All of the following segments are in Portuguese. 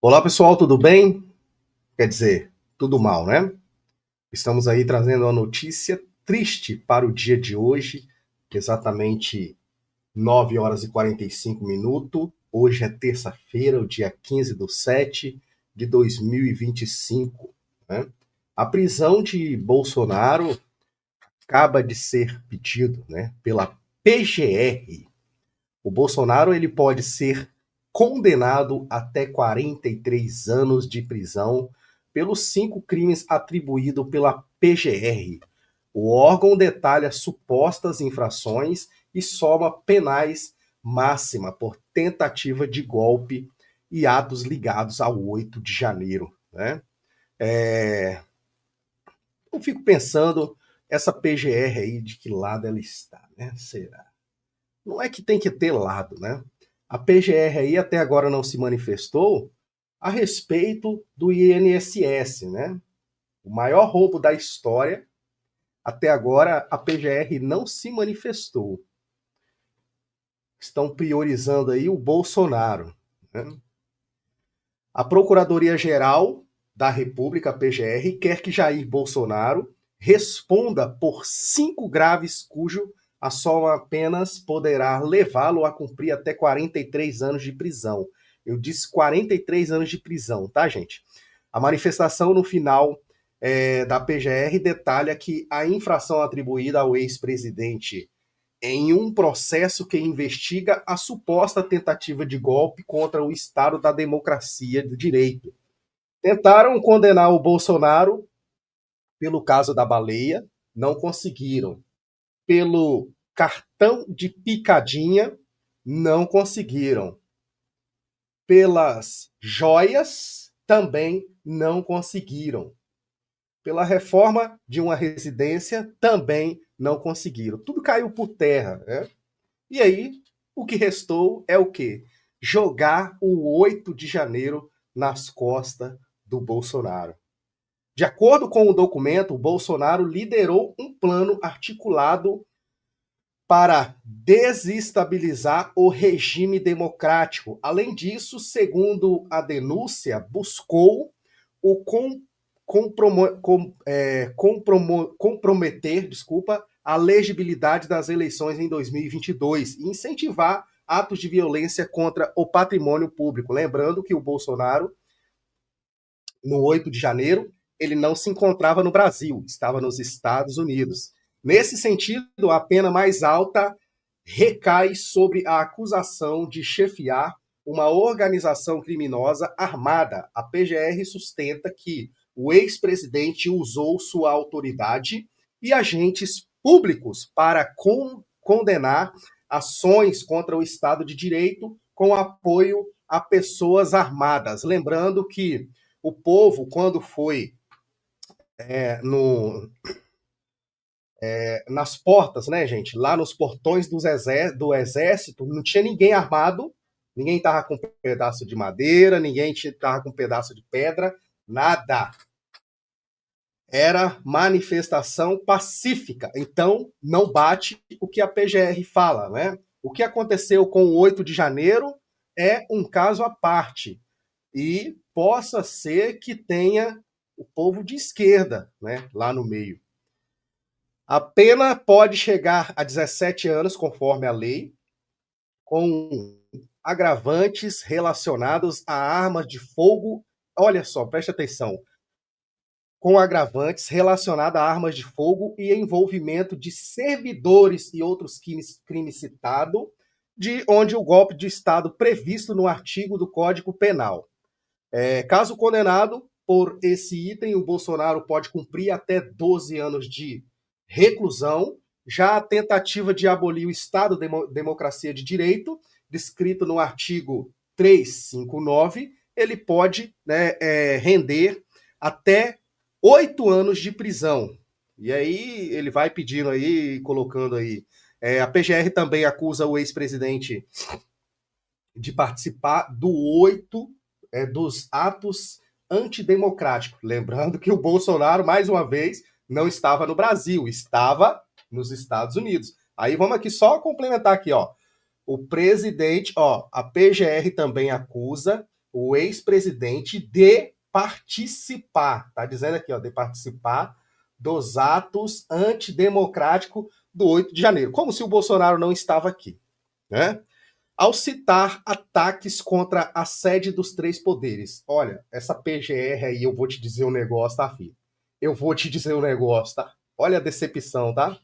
Olá pessoal, tudo bem? Quer dizer, tudo mal, né? Estamos aí trazendo uma notícia triste para o dia de hoje, exatamente 9 horas e 45 minutos. Hoje é terça-feira, o dia 15/7 de 2025, né? A prisão de Bolsonaro acaba de ser pedido, né, pela PGR. O Bolsonaro ele pode ser condenado até 43 anos de prisão pelos 5 crimes atribuídos pela PGR. O órgão detalha supostas infrações e soma penais máxima por tentativa de golpe e atos ligados ao 8 de janeiro. Né? Eu fico pensando, essa PGR aí, de que lado ela está? Né? Será? Não é que tem que ter lado, né? A PGR aí até agora não se manifestou a respeito do INSS, né? O maior roubo da história, até agora a PGR não se manifestou. Estão priorizando aí o Bolsonaro, né? A Procuradoria-Geral da República, a PGR, quer que Jair Bolsonaro responda por 5 graves cujo a soma apenas poderá levá-lo a cumprir até 43 anos de prisão. Eu disse 43 anos de prisão, tá, gente? A manifestação no final da PGR detalha que a infração atribuída ao ex-presidente em um processo que investiga a suposta tentativa de golpe contra o Estado da democracia do direito. Tentaram condenar o Bolsonaro pelo caso da baleia, não conseguiram. Pelo cartão de picadinha, não conseguiram. Pelas joias, também não conseguiram. Pela reforma de uma residência, também não conseguiram. Tudo caiu por terra, né? E aí, o que restou é o quê? Jogar o 8 de janeiro nas costas do Bolsonaro. De acordo com o documento, o Bolsonaro liderou um plano articulado para desestabilizar o regime democrático. Além disso, segundo a denúncia, buscou o comprometer, a legibilidade das eleições em 2022 e incentivar atos de violência contra o patrimônio público. Lembrando que o Bolsonaro, no 8 de janeiro, ele não se encontrava no Brasil, estava nos Estados Unidos. Nesse sentido, a pena mais alta recai sobre a acusação de chefiar uma organização criminosa armada. A PGR sustenta que o ex-presidente usou sua autoridade e agentes públicos para condenar ações contra o Estado de Direito com apoio a pessoas armadas. Lembrando que o povo, quando foi nas portas, né, gente? Lá nos portões do exército, não tinha ninguém armado, ninguém estava com um pedaço de madeira, ninguém estava com um pedaço de pedra, nada. Era manifestação pacífica. Então, não bate o que a PGR fala, né? O que aconteceu com o 8 de janeiro é um caso à parte. E possa ser que tenha o povo de esquerda, né, lá no meio. A pena pode chegar a 17 anos, conforme a lei, com agravantes relacionados a armas de fogo. Olha só, preste atenção. Com agravantes relacionados a armas de fogo e envolvimento de servidores e outros crimes citados, de onde o golpe de Estado previsto no artigo do Código Penal. Caso condenado por esse item, o Bolsonaro pode cumprir até 12 anos de reclusão. Já a tentativa de abolir o Estado de Democracia de Direito, descrito no artigo 359, ele pode, né, render até 8 anos de prisão. E aí ele vai pedindo aí, colocando aí. A PGR também acusa o ex-presidente de participar dos atos antidemocráticos. Lembrando que o Bolsonaro, mais uma vez, não estava no Brasil, estava nos Estados Unidos. Aí vamos aqui só complementar aqui, ó. O presidente, ó, a PGR também acusa o ex-presidente de participar, tá dizendo aqui, ó, de participar dos atos antidemocráticos do 8 de janeiro, como se o Bolsonaro não estava aqui, né? Ao citar ataques contra a sede dos três poderes. Olha, essa PGR aí, eu vou te dizer um negócio, tá, filho? Eu vou te dizer um negócio, tá? Olha a decepção, tá?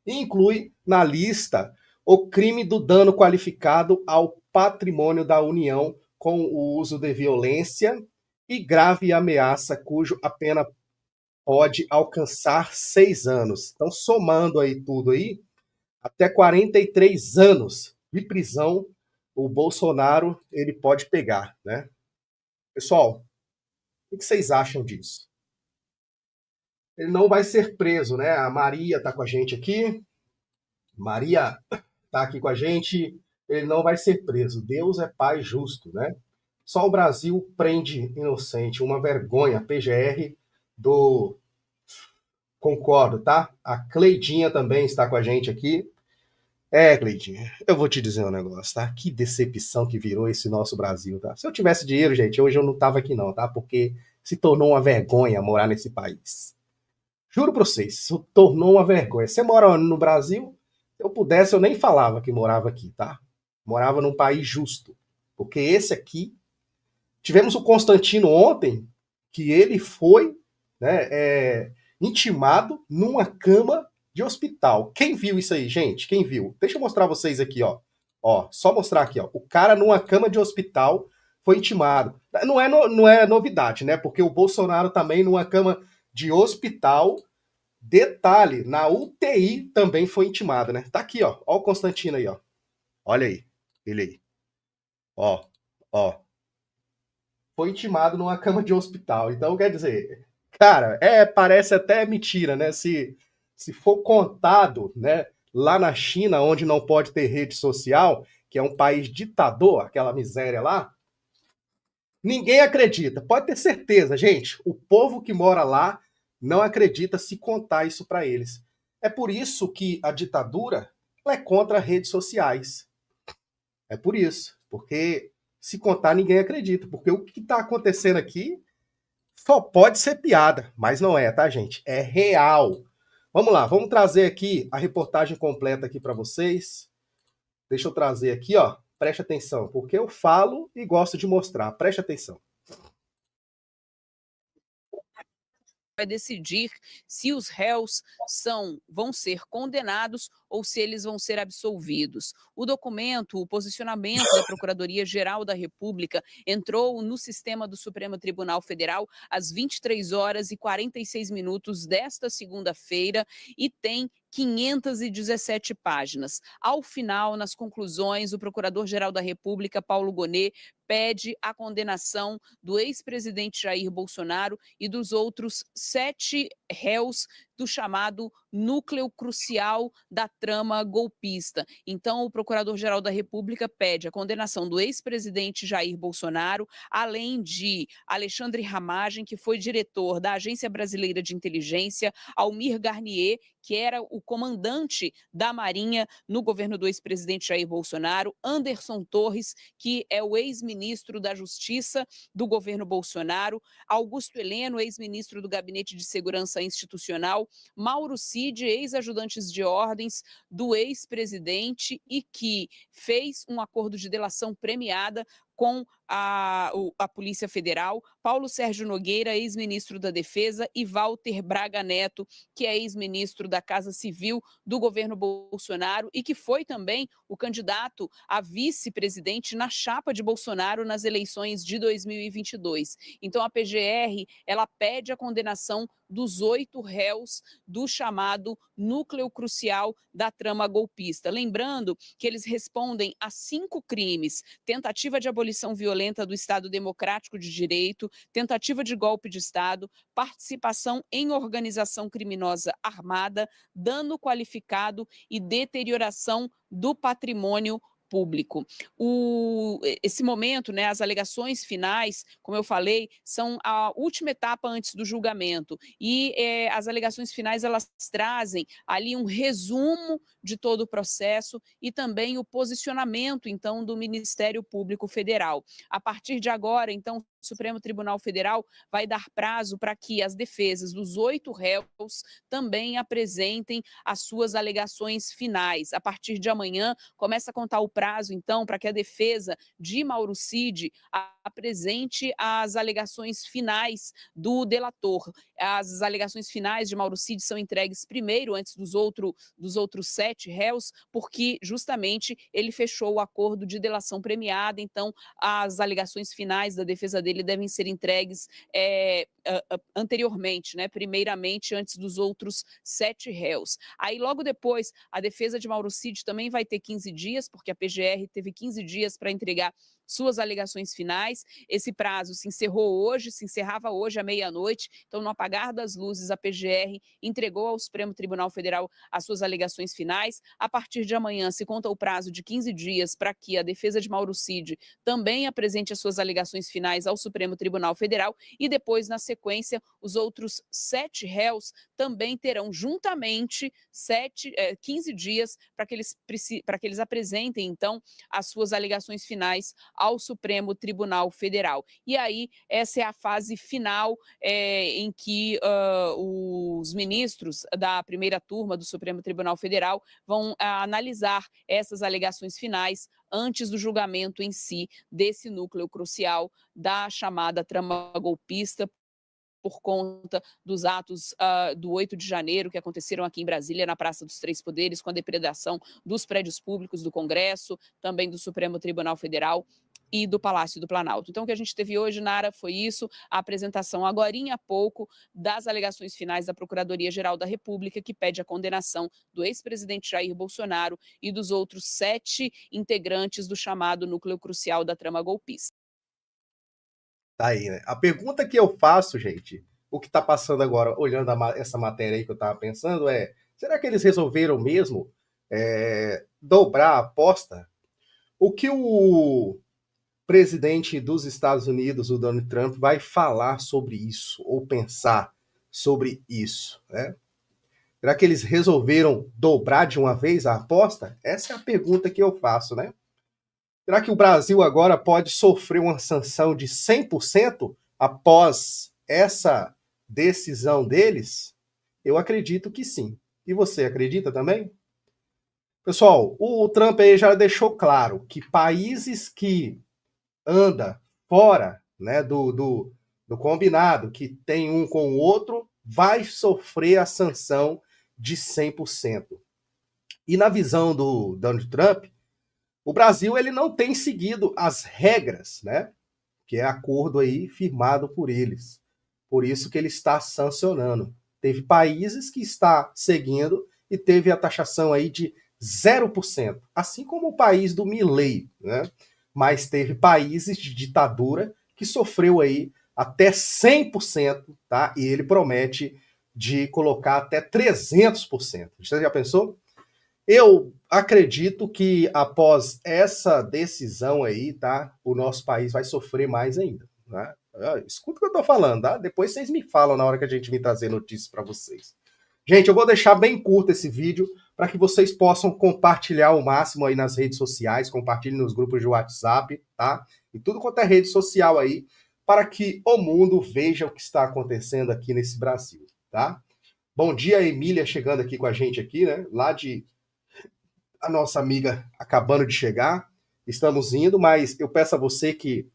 E inclui na lista o crime do dano qualificado ao patrimônio da União com o uso de violência e grave ameaça, cujo a pena pode alcançar 6 anos. Então, somando aí tudo aí, até 43 anos de prisão o Bolsonaro ele pode pegar, né? Pessoal, o que vocês acham disso? Ele não vai ser preso, né? A Maria está com a gente aqui. Maria está aqui com a gente. Ele não vai ser preso. Deus é pai justo, né? Só o Brasil prende inocente. Uma vergonha. PGR do... Concordo, tá? A Cleidinha também está com a gente aqui. Cleidinha, eu vou te dizer um negócio, tá? Que decepção que virou esse nosso Brasil, tá? Se eu tivesse dinheiro, gente, hoje eu não tava aqui não, tá? Porque se tornou uma vergonha morar nesse país. Juro pra vocês, se tornou uma vergonha. Você mora no Brasil? Se eu pudesse, eu nem falava que morava aqui, tá? Morava num país justo. Porque esse aqui... Tivemos o Constantino ontem, que ele foi, né, intimado numa cama de hospital. Quem viu isso aí, gente? Quem viu? Deixa eu mostrar vocês aqui, ó. Ó, só mostrar aqui, ó. O cara numa cama de hospital foi intimado. Não é novidade, né? Porque o Bolsonaro também numa cama de hospital. Detalhe, na UTI também foi intimado, né? Tá aqui, ó. Ó o Constantino aí, ó. Olha aí. Ele aí. Ó, ó. Foi intimado numa cama de hospital. Então, quer dizer, cara, parece até mentira, né? Se for contado, né, lá na China, onde não pode ter rede social, que é um país ditador, aquela miséria lá, ninguém acredita. Pode ter certeza, gente. O povo que mora lá não acredita se contar isso para eles. É por isso que a ditadura é contra redes sociais. É por isso. Porque se contar, ninguém acredita. Porque o que está acontecendo aqui só pode ser piada, mas não é, tá, gente? É real. Vamos lá, vamos trazer aqui a reportagem completa aqui para vocês. Deixa eu trazer aqui, ó. Preste atenção, porque eu falo e gosto de mostrar. Preste atenção. Vai decidir se os réus vão ser condenados ou se eles vão ser absolvidos. O documento, o posicionamento da Procuradoria-Geral da República entrou no sistema do Supremo Tribunal Federal às 23 horas e 46 minutos desta segunda-feira e tem 517 páginas. Ao final, nas conclusões, o Procurador-Geral da República, Paulo Gonet, pede a condenação do ex-presidente Jair Bolsonaro e dos outros 7 réus do chamado núcleo crucial da trama golpista. Então, o Procurador-Geral da República pede a condenação do ex-presidente Jair Bolsonaro, além de Alexandre Ramagem, que foi diretor da Agência Brasileira de Inteligência, Almir Garnier, que era o comandante da Marinha no governo do ex-presidente Jair Bolsonaro, Anderson Torres, que é o ex-ministro da Justiça do governo Bolsonaro, Augusto Heleno, ex-ministro do Gabinete de Segurança Institucional, Mauro Cid, ex-ajudantes de ordens do ex-presidente e que fez um acordo de delação premiada com a Polícia Federal, Paulo Sérgio Nogueira, ex-ministro da Defesa, e Walter Braga Neto, que é ex-ministro da Casa Civil do governo Bolsonaro e que foi também o candidato a vice-presidente na chapa de Bolsonaro nas eleições de 2022. Então, a PGR, ela pede a condenação dos 8 réus do chamado núcleo crucial da trama golpista. Lembrando que eles respondem a 5 crimes: tentativa de abolição violenta do Estado Democrático de Direito, tentativa de golpe de Estado, participação em organização criminosa armada, dano qualificado e deterioração do patrimônio Público. Esse momento, né, as alegações finais, como eu falei, são a última etapa antes do julgamento. E as alegações finais, elas trazem ali um resumo de todo o processo e também o posicionamento, então, do Ministério Público Federal. A partir de agora, então, o Supremo Tribunal Federal vai dar prazo para que as defesas dos 8 réus também apresentem as suas alegações finais. A partir de amanhã, começa a contar o prazo, então, para que a defesa de Mauro Cid apresente as alegações finais do delator. As alegações finais de Mauro Cid são entregues primeiro, antes dos outros 7 réus, porque justamente ele fechou o acordo de delação premiada, então as alegações finais da defesa dele devem ser entregues anteriormente, né? Primeiramente, antes dos outros 7 réus. Aí, logo depois, a defesa de Mauro Cid também vai ter 15 dias, porque a PGR teve 15 dias para entregar suas alegações finais. Esse prazo se encerrava hoje à meia-noite. Então, no apagar das luzes, a PGR entregou ao Supremo Tribunal Federal as suas alegações finais. A partir de amanhã, se conta o prazo de 15 dias para que a defesa de Mauro Cid também apresente as suas alegações finais ao Supremo Tribunal Federal e depois, na sequência, os outros 7 réus também terão juntamente 15 dias para que eles apresentem, então, as suas alegações finais ao Supremo Tribunal Federal. E aí, essa é a fase final em que os ministros da primeira turma do Supremo Tribunal Federal vão analisar essas alegações finais antes do julgamento em si desse núcleo crucial da chamada trama golpista, por conta dos atos do 8 de janeiro que aconteceram aqui em Brasília, na Praça dos Três Poderes, com a depredação dos prédios públicos do Congresso, também do Supremo Tribunal Federal e do Palácio do Planalto. Então, o que a gente teve hoje, Nara, foi isso, a apresentação agorinha há pouco das alegações finais da Procuradoria-Geral da República, que pede a condenação do ex-presidente Jair Bolsonaro e dos outros 7 integrantes do chamado núcleo crucial da trama golpista. Tá aí, né? A pergunta que eu faço, gente, o que tá passando agora, olhando essa matéria aí que eu tava pensando, será que eles resolveram mesmo dobrar a aposta? O que o presidente dos Estados Unidos, o Donald Trump, vai falar sobre isso, ou pensar sobre isso, né? Será que eles resolveram dobrar de uma vez a aposta? Essa é a pergunta que eu faço, né? Será que o Brasil agora pode sofrer uma sanção de 100% após essa decisão deles? Eu acredito que sim. E você acredita também? Pessoal, o Trump aí já deixou claro que países que andam fora, né, do combinado, que tem um com o outro, vai sofrer a sanção de 100%. E na visão do Donald Trump, o Brasil ele não tem seguido as regras, né? Que é acordo aí firmado por eles. Por isso que ele está sancionando. Teve países que está seguindo e teve a taxação aí de 0%, assim como o país do Milei, né? Mas teve países de ditadura que sofreu aí até 100%, tá? E ele promete de colocar até 300%. Você já pensou? Eu acredito que após essa decisão aí, tá? O nosso país vai sofrer mais ainda, né? Escuta o que eu tô falando, tá? Depois vocês me falam na hora que a gente vir trazer notícias para vocês. Gente, eu vou deixar bem curto esse vídeo para que vocês possam compartilhar o máximo aí nas redes sociais, compartilhem nos grupos de WhatsApp, tá? E tudo quanto é rede social aí, para que o mundo veja o que está acontecendo aqui nesse Brasil, tá? Bom dia, Emília, chegando aqui com a gente aqui, né? Lá de a nossa amiga acabando de chegar. Estamos indo, mas eu peço a você que,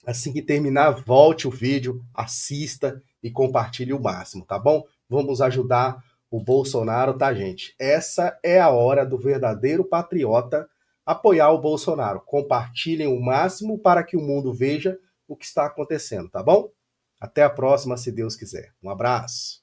assim que terminar, volte o vídeo, assista e compartilhe o máximo, tá bom? Vamos ajudar o Bolsonaro, tá, gente? Essa é a hora do verdadeiro patriota apoiar o Bolsonaro. Compartilhem o máximo para que o mundo veja o que está acontecendo, tá bom? Até a próxima, se Deus quiser. Um abraço.